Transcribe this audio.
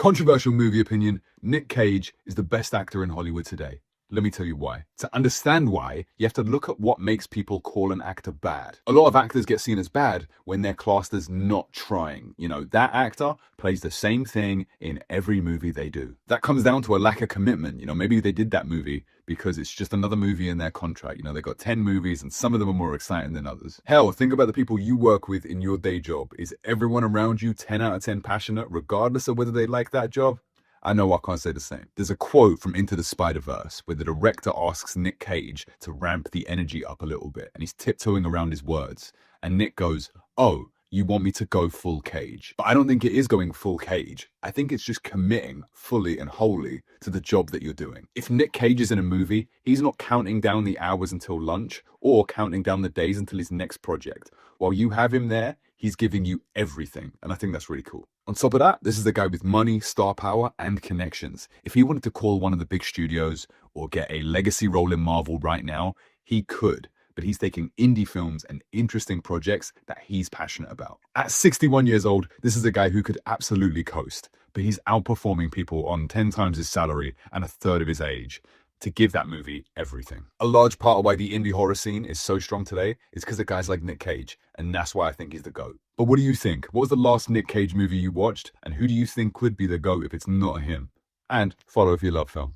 Controversial movie opinion, Nick Cage is the best actor in Hollywood today. Let me tell you why. To understand why, you have to look at what makes people call an actor bad. A lot of actors get seen as bad when they're classed as not trying. You know, that actor plays the same thing in every movie they do. That comes down to a lack of commitment. You know, maybe they did that movie because it's just another movie in their contract. You know, they got 10 movies and some of them are more exciting than others. Hell, think about the people you work with in your day job. Is everyone around you 10 out of 10 passionate, regardless of whether they like that job? I know I can't say the same. There's a quote from Into the Spider-Verse where the director asks Nick Cage to ramp the energy up a little bit, and he's tiptoeing around his words. And Nick goes, "Oh, you want me to go full Cage?" But I don't think it is going full Cage. I think it's just committing fully and wholly to the job that you're doing. If Nick Cage is in a movie, he's not counting down the hours until lunch or counting down the days until his next project. While you have him there, he's giving you everything. And I think that's really cool. On top of that, this is a guy with money, star power, and connections. If he wanted to call one of the big studios or get a legacy role in Marvel right now, he could. But he's taking indie films and interesting projects that he's passionate about. At 61 years old, this is a guy who could absolutely coast, but he's outperforming people on 10 times his salary and a third of his age to give that movie everything. A large part of why the indie horror scene is so strong today is because of guys like Nick Cage, and that's why I think he's the GOAT. But what do you think? What was the last Nick Cage movie you watched, and who do you think could be the GOAT if it's not him? And follow if you love film.